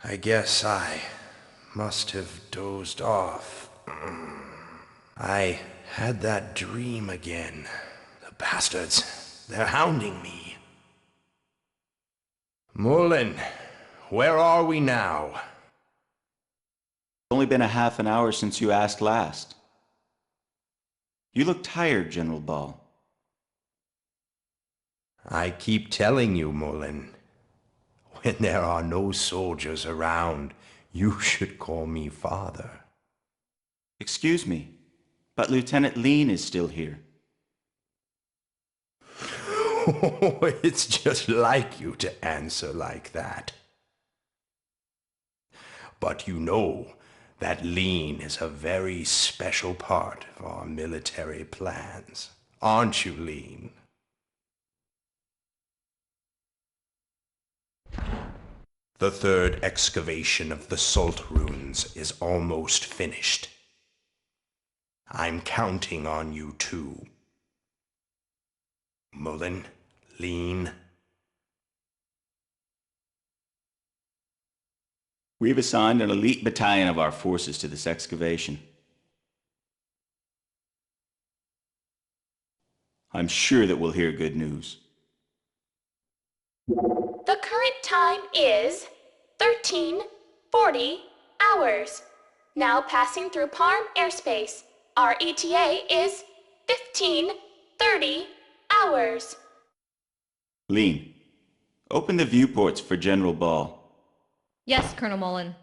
I guess I must have dozed off. I had that dream again. The bastards, they're hounding me. Mullen, where are we now? It's only been a half an hour since you asked last. You look tired, General Ball. I keep telling you, Mullen. When there are no soldiers around, you should call me father. Excuse me, but Lieutenant Lean is still here. It's just like you to answer like that. But you know that Lean is a very special part of our military plans. Aren't you, Lean? The third excavation of the Salt Ruins is almost finished. I'm counting on you too. Mullen, Lean. We've assigned an elite battalion of our forces to this excavation. I'm sure that we'll hear good news. The current time is 13:40 hours. Now passing through Parm airspace. Our ETA is 15:30 hours. Lean, open the viewports for General Ball. Yes, Colonel Mullen.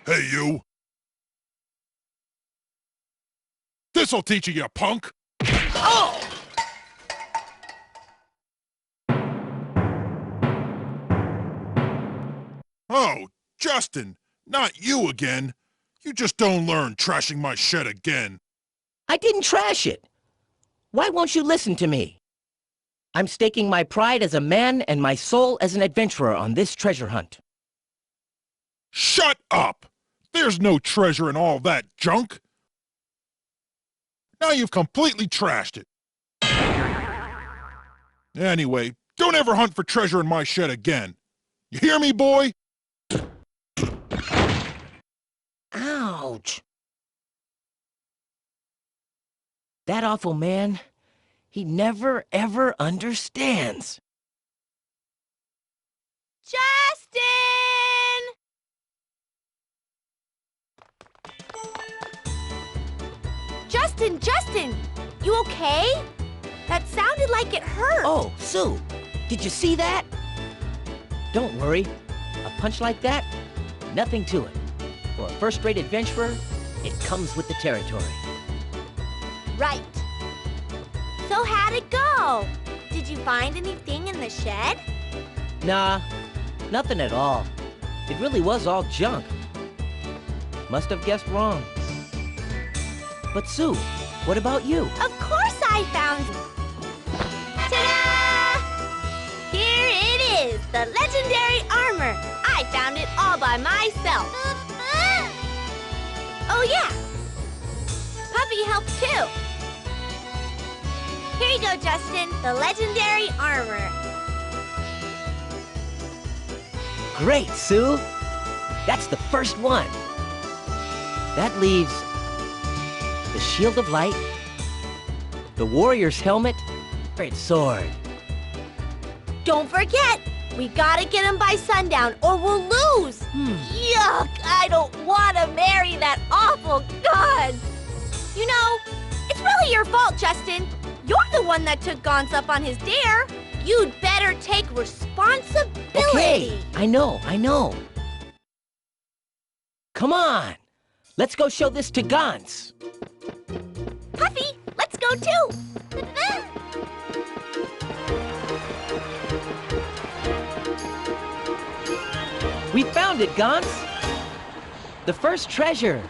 Hey, you! This'll teach you, you punk! Oh! Oh, Justin! Not you again! You just don't learn trashing my shed again! I didn't trash it. Why won't you listen to me? I'm staking my pride as a man and my soul as an adventurer on this treasure hunt. Shut up! There's no treasure in all that junk! Now you've completely trashed it. Anyway, don't ever hunt for treasure in my shed again. You hear me, boy? Ouch! That awful man, he never ever understands. Justin! Justin! You okay? That sounded like it hurt. Oh, Sue, did you see that? Don't worry. A punch like that, nothing to it. For a first-rate adventurer, it comes with the territory. Right. So how'd it go? Did you find anything in the shed? Nah, nothing at all. It really was all junk. Must have guessed wrong. But Sue, what about you? Of course I found... Ta-da! Here it is, the legendary armor. I found it all by myself. Oh yeah, Puppy helped too. Here you go, Justin, the legendary armor. Great, Sue. That's the first one. That leaves the Shield of Light, the Warrior's Helmet, and sword. Don't forget, we gotta get him by sundown or we'll lose. Yuck, I don't want to marry that awful god. You know, it's really your fault, Justin. You're the one that took Gantz up on his dare. You'd better take responsibility. Okay, I know. Come on, let's go show this to Gantz. Puffy, let's go too. We found it, Gantz. The first treasure.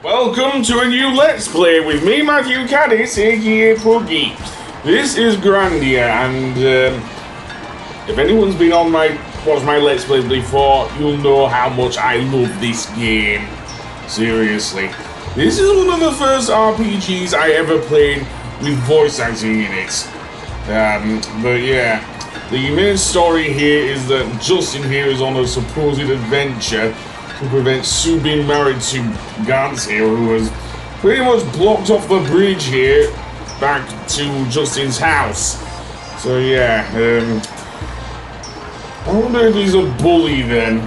Welcome to a new Let's Play with me, Matthew Caddis, aka Puggy. This is Grandia, and if anyone's been on watched my Let's Plays before, you'll know how much I love this game. Seriously. This is one of the first RPGs I ever played with voice acting in it. But yeah, the main story here is that Justin here is on a supposed adventure to prevent Sue being married to Gantz here, who has pretty much blocked off the bridge here back to Justin's house. So yeah, I wonder if he's a bully then.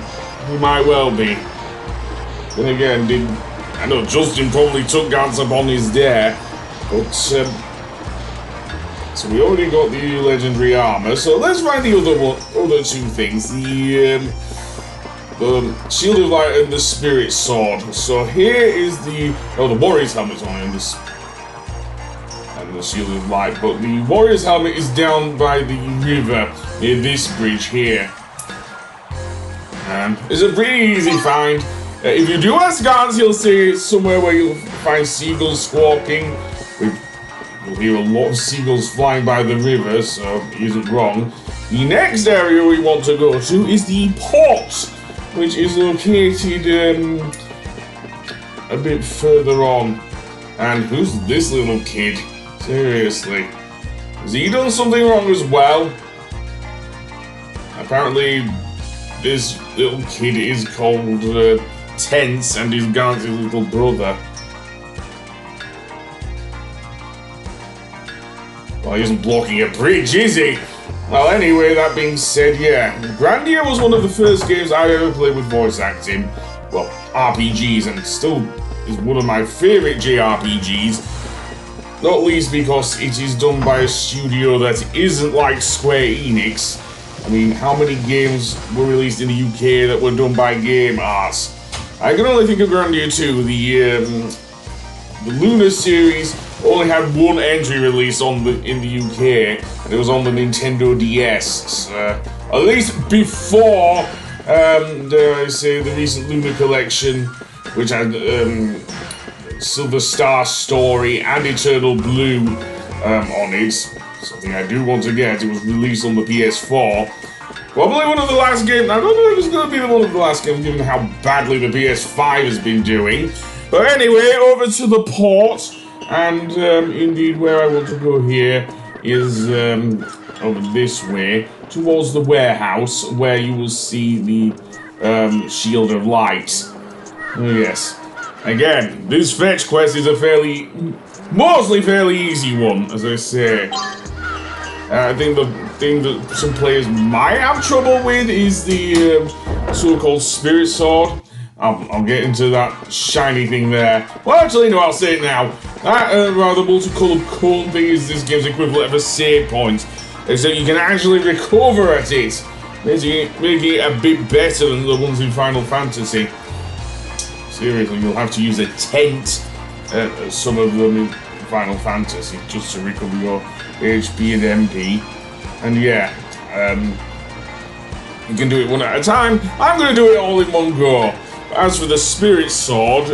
He might well be. Then again, I know Justin probably took Gantz up on his dare, but so we already got the legendary armor. So let's find the other two things: the Shield of Light and the Spirit Sword. So here is the Warrior's helmet's on and the Shield of Light, but the Warrior's helmet is down by the river near this bridge here. It's a pretty easy find. If you do ask Gantz, he'll say it's somewhere where you'll find seagulls squawking. You'll hear a lot of seagulls flying by the river, so he isn't wrong. The next area we want to go to is the port, which is located a bit further on. And who's this little kid? Seriously. Has he done something wrong as well? Apparently, this little kid is called Tense and is Gantz's little brother. Well, he isn't blocking a bridge, is he? Well, anyway, that being said, yeah. Grandia was one of the first games I ever played with voice acting. Well, RPGs, and still is one of my favourite JRPGs. Not least because it is done by a studio that isn't like Square Enix. I mean, how many games were released in the UK that were done by Game Arts? I can only think of Grandia 2. The Lunar series only had one entry release in the UK, and it was on the Nintendo DS. At least before, the recent Lunar collection, which had Silver Star Story and Eternal Blue on it. Something I do want to get. It was released on the PS4. Probably one of the last games. I don't know if it's going to be one of the last games, given how badly the PS5 has been doing. But anyway, over to the port. And indeed, where I want to go here is over this way, towards the warehouse, where you will see the Shield of Light. Oh, yes. Again, this fetch quest is a mostly fairly easy one, as I say. I think the thing that some players might have trouble with is the so-called Spirit Sword. I'll get into that shiny thing there. Well, actually, no, I'll say it now. That rather multicolored cone thing is this game's equivalent of a save point, except you can actually recover at it, making it a bit better than the ones in Final Fantasy. Seriously, you'll have to use a tent at some of them in Final Fantasy just to recover your HP and MP. And yeah, you can do it one at a time. I'm going to do it all in one go. As for the Spirit Sword,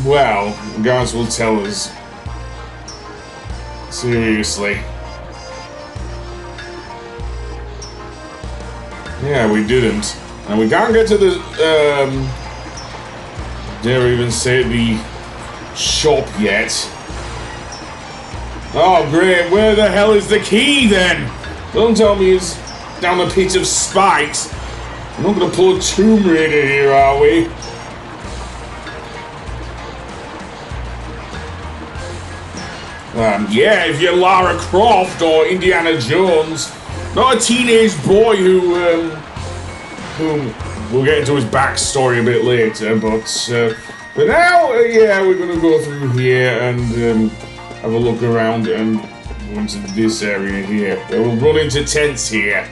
well, Gantz will tell us. Seriously. Yeah, we didn't. And we can't get to the, dare even say the shop yet. Oh, great. Where the hell is the key, then? Don't tell me it's down the pit of spikes. We're not going to pull a Tomb Raider here, are we? Yeah, if you're Lara Croft or Indiana Jones, not a teenage boy who we'll get into his backstory a bit later, but for now, yeah, we're going to go through here and have a look around and go into this area here. We'll run into tents here.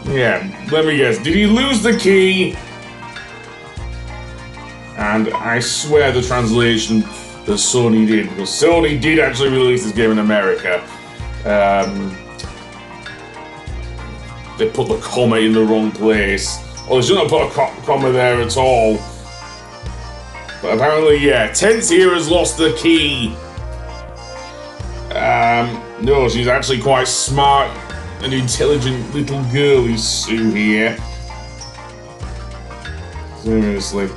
Yeah, let me guess. Did he lose the key? And I swear the translation that Sony did, because Sony did actually release this game in America. They put the comma in the wrong place. Or they shouldn't have put a comma there at all. But apparently, yeah, Tense here has lost the key. No, she's actually quite smart and intelligent little girl is Sue here. Seriously.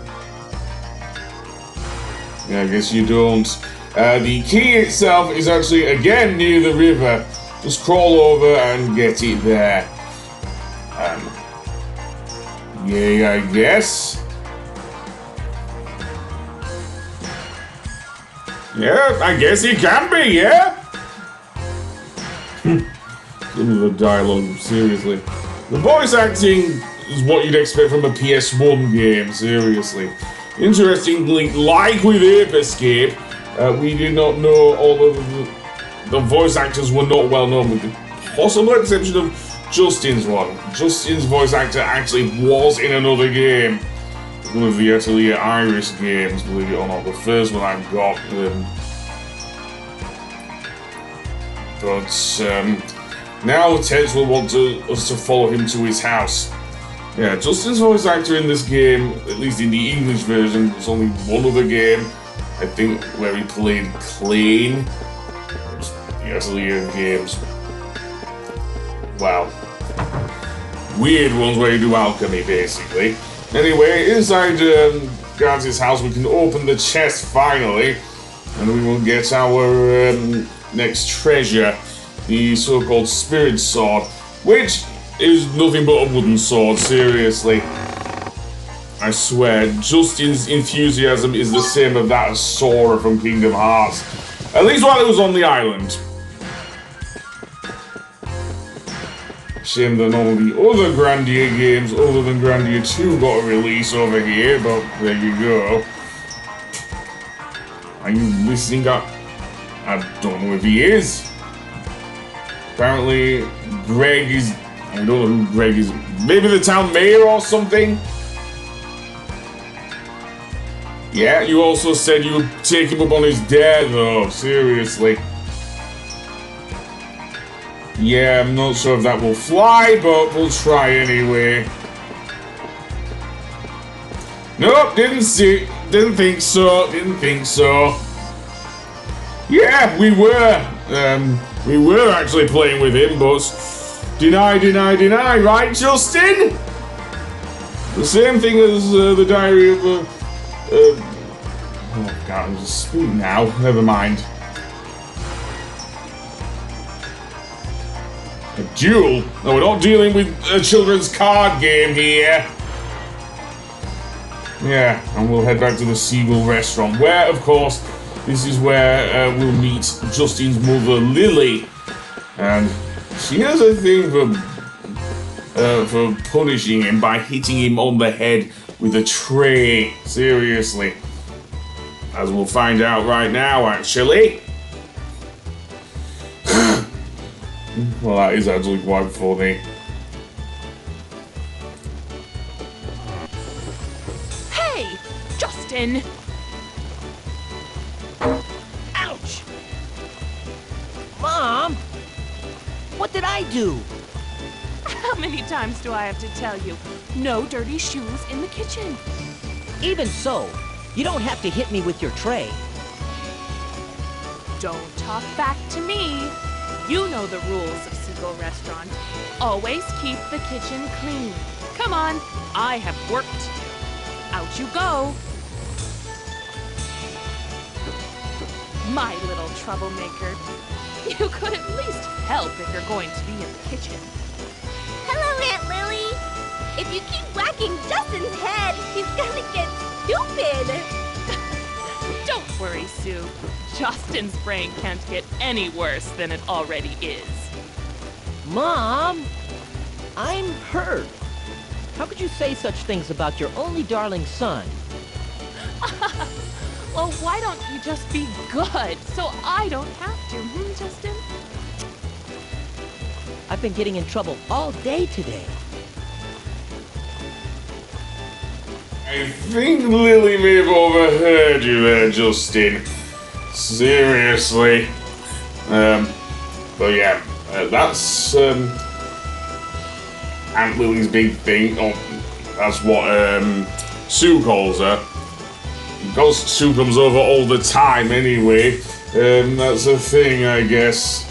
Yeah, I guess you don't. The key itself is actually, again, near the river. Just crawl over and get it there. Yeah, I guess. Yeah, I guess it can be, yeah? Some of the dialogue, seriously. The voice acting is what you'd expect from a PS1 game, seriously. Interestingly, like with Ape Escape, we did not know all of the voice actors were not well known, with the possible exception of Justin's one. Justin's voice actor actually was in another game. One of the Atelier Iris games, believe it or not. The first one I've got. But now Teds will want us to follow him to his house. Yeah, Justin's voice actor in this game, at least in the English version, there's only one other game, I think, where he played Klain. The Atelier games. Wow. Weird ones where you do alchemy, basically. Anyway, inside Gantz's house, we can open the chest finally, and we will get our next treasure, the so-called Spirit Sword, which is nothing but a wooden sword, seriously. I swear, Justin's enthusiasm is the same as that of Sora from Kingdom Hearts. At least while it was on the island. Shame that none of the other Grandia games, other than Grandia 2, got a release over here, but there you go. Are you listening up? I don't know if he is. Apparently, Greg is... I don't know who Greg is. Maybe the town mayor or something? Yeah, you also said you would take him up on his dare, though. Seriously. Yeah, I'm not sure if that will fly, but we'll try anyway. Nope, didn't think so. Yeah, we were actually playing with him, but deny, right, Justin? The same thing as the diary of oh god, I'm just spooning now. Never mind. A duel? No, we're not dealing with a children's card game here. Yeah, and we'll head back to the Seagull restaurant, where, of course, this is where we'll meet Justin's mother, Lily. And she has a thing for punishing him by hitting him on the head with a tray. Seriously. As we'll find out right now, actually. Well, that is actually quite funny. Hey, Justin! Ouch! Mom! What did I do? How many times do I have to tell you? No dirty shoes in the kitchen. Even so, you don't have to hit me with your tray. Don't talk back to me. You know the rules of Seagull Restaurant. Always keep the kitchen clean. Come on, I have work to do. Out you go. My little troublemaker. You could at least help if you're going to be in the kitchen. Hello, Aunt Lily. If you keep whacking Justin's head, he's gonna get stupid. Don't worry, Sue. Justin's brain can't get any worse than it already is. Mom! I'm hurt. How could you say such things about your only darling son? Well, why don't you just be good so I don't have to, Justin? I've been getting in trouble all day today. I think Lily may have overheard you there, Justin. Seriously. But yeah, that's Aunt Lily's big thing. Oh, that's what Sue calls her. Because Sue comes over all the time anyway. That's a thing, I guess.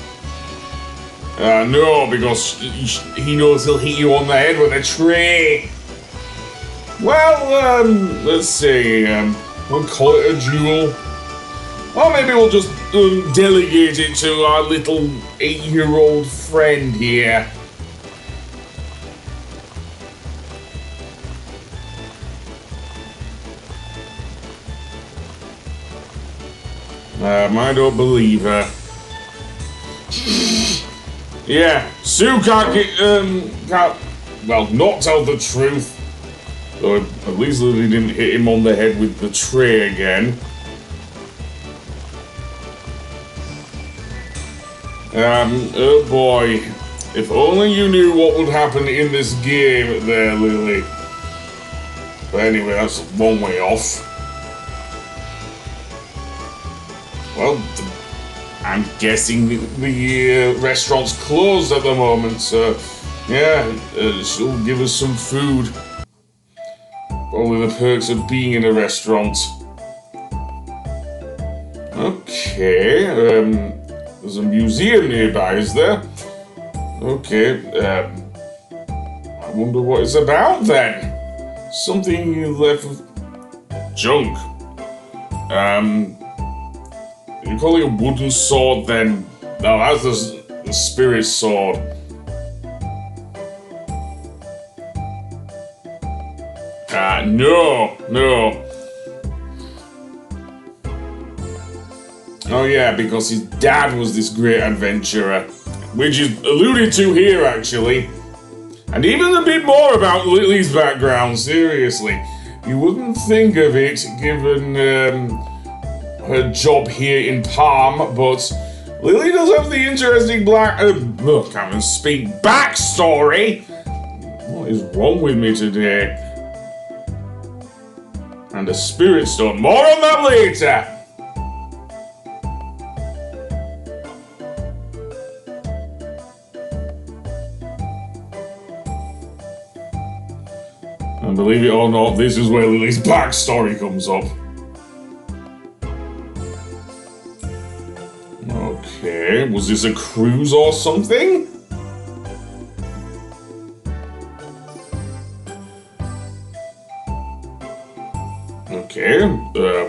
No, because he knows he'll hit you on the head with a tray. Well, let's see, we'll call it a duel. Or maybe we'll just delegate it to our little 8-year-old friend here. I don't believe her. Yeah, Sue can't not tell the truth. So at least Lily didn't hit him on the head with the tray again. Oh boy. If only you knew what would happen in this game there, Lily. But anyway, that's a long way off. Well, I'm guessing the restaurant's closed at the moment, so yeah, she'll give us some food. Probably the perks of being in a restaurant. Okay, there's a museum nearby, is there? Okay, I wonder what it's about then. Something you left with junk. You call it a wooden sword then? No, that's the spirit sword. No. Oh yeah, because his dad was this great adventurer. Which is alluded to here, actually. And even a bit more about Lily's background, seriously. You wouldn't think of it, given her job here in Palm, but Lily does have the interesting can't even speak, backstory! What is wrong with me today? And a spirit stone. More on that later! And believe it or not, this is where Lily's backstory comes up. Okay, was this a cruise or something? Okay,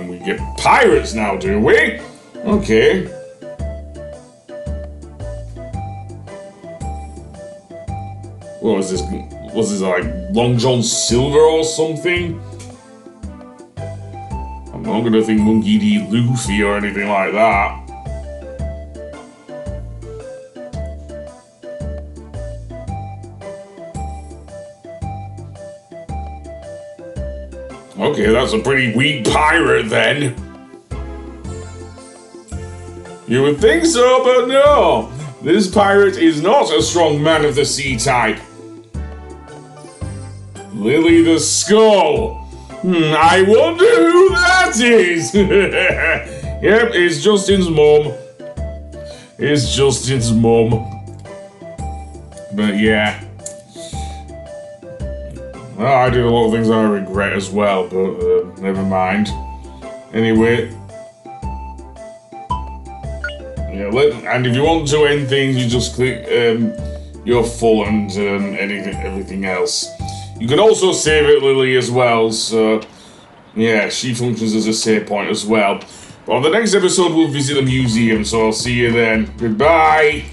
we get pirates now, do we? Okay. What was this? Was this like Long John Silver or something? I'm not gonna think Monkey D. Luffy or anything like that. Okay, that's a pretty weak pirate then. You would think so, but no. This pirate is not a strong man of the sea type. Lily the Skull. I wonder who that is. Yep, it's Justin's mum. It's Justin's mum. But yeah. Well, I did a lot of things I regret as well, but never mind. Anyway. Yeah, and if you want to end things, you just click your full and everything else. You can also save it, Lily, as well, so yeah, she functions as a save point as well. But on the next episode, we'll visit the museum, so I'll see you then. Goodbye!